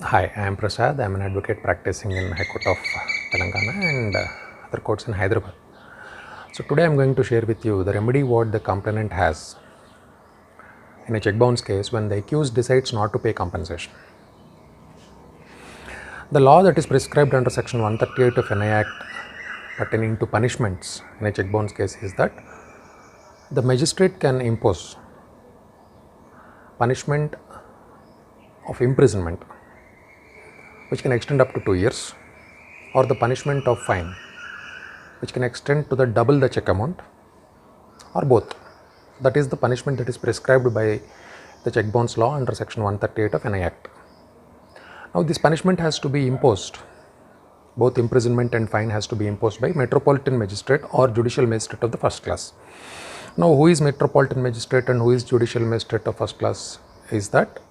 Hi, I am Prasad. I am an advocate practicing in High Court of Telangana and other courts in Hyderabad. So today I am going to share with you the remedy what the complainant has in a check bounce case when the accused decides not to pay compensation. The law that is prescribed under section 138 of NI Act pertaining to punishments in a check bounce case is that the magistrate can impose punishment of imprisonment which can extend up to 2 years, or the punishment of fine which can extend to the double the check amount, or both. That is the punishment that is prescribed by the check bounce law under section 138 of NI Act. Now this punishment has to be imposed, both imprisonment and fine has to be imposed by metropolitan magistrate or judicial magistrate of the first class. Now who is metropolitan magistrate and who is judicial magistrate of first class is that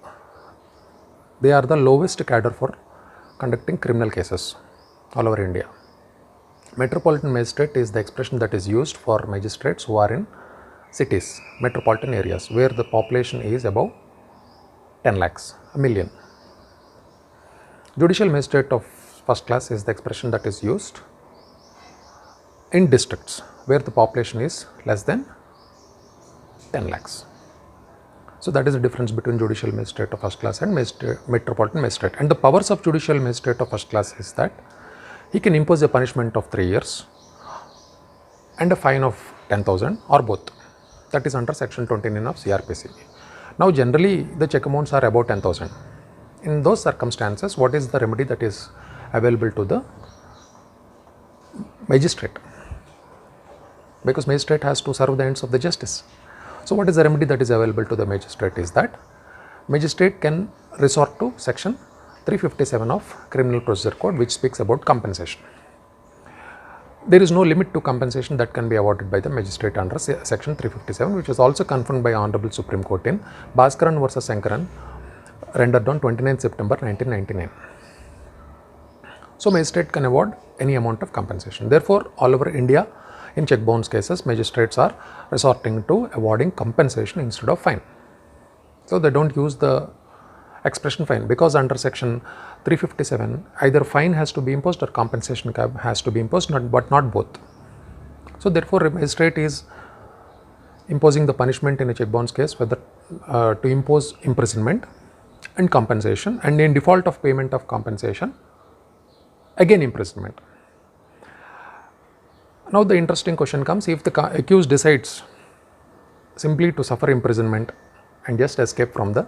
they are the lowest cadre for conducting criminal cases all over India. Metropolitan magistrate is the expression that is used for magistrates who are in cities, metropolitan areas where the population is above 10 lakhs, a million. Judicial magistrate of first class is the expression that is used in districts where the population is less than 10 lakhs. So that is the difference between judicial magistrate of first class and metropolitan magistrate. And the powers of judicial magistrate of first class is that he can impose a punishment of 3 years and a fine of 10,000 or both. That is under section 29 of CRPC. Now generally the check amounts are about 10,000. In those circumstances, what is the remedy that is available to the magistrate? Because magistrate has to serve the ends of the justice. So what is the remedy that is available to the magistrate is that magistrate can resort to section 357 of Criminal Procedure Code, which speaks about compensation. There is no limit to compensation that can be awarded by the magistrate under section 357, which was also confirmed by Honorable Supreme Court in Bhaskaran versus Sankaran, rendered on 29 September 1999. So magistrate can award any amount of compensation. Therefore, all over India, in check bounce cases, magistrates are resorting to awarding compensation instead of fine. So they don't use the expression fine because under section 357, either fine has to be imposed or compensation has to be imposed, but not both. So therefore, a magistrate is imposing the punishment in a check bounce case whether to impose imprisonment and compensation, and in default of payment of compensation, again imprisonment. Now the interesting question comes, if the accused decides simply to suffer imprisonment and just escape from the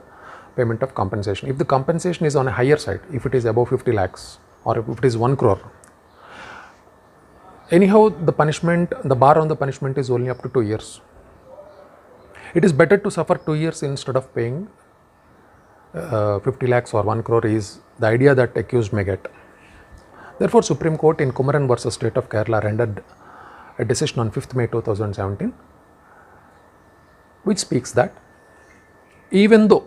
payment of compensation. If the compensation is on a higher side, if it is above 50 lakhs or if it is 1 crore, anyhow the punishment, the bar on the punishment is only up to 2 years. It is better to suffer 2 years instead of paying 50 lakhs or 1 crore is the idea that accused may get. Therefore, Supreme Court in Kumaran versus State of Kerala rendered a decision on 5th May 2017, which speaks that even though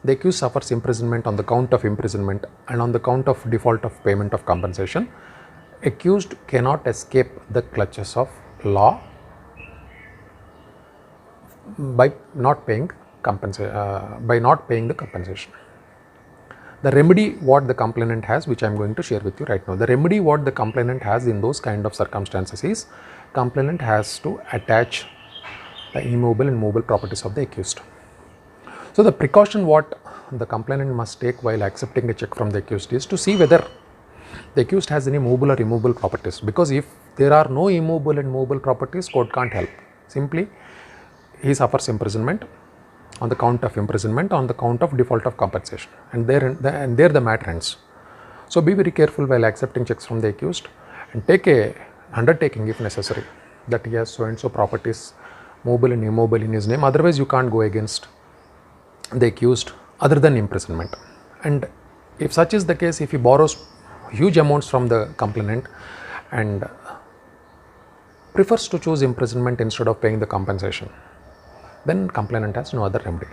the accused suffers imprisonment on the count of imprisonment and on the count of default of payment of compensation, accused cannot escape the clutches of law by not paying the compensation. The remedy what the complainant has, which I am going to share with you right now. The remedy what the complainant has in those kind of circumstances is, complainant has to attach the immovable and movable properties of the accused. So the precaution what the complainant must take while accepting a check from the accused is to see whether the accused has any movable or immovable properties, because if there are no immovable and movable properties, court can't help. Simply he suffers imprisonment on the count of imprisonment, on the count of default of compensation, and there the matter ends. So be very careful while accepting checks from the accused and take a undertaking if necessary that he has so and so properties, movable and immovable in his name. Otherwise you can't go against the accused other than imprisonment. And if such is the case, if he borrows huge amounts from the complainant and prefers to choose imprisonment instead of paying the compensation, then complainant has no other remedy.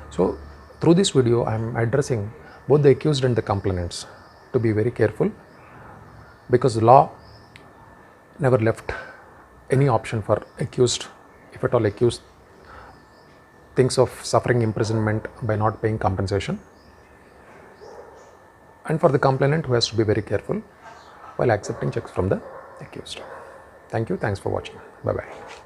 So through this video I am addressing both the accused and the complainants to be very careful, because the law never left any option for accused, if at all accused thinks of suffering imprisonment by not paying compensation. and for the complainant who has to be very careful while accepting checks from the accused. Thank you. Thanks for watching. Bye bye.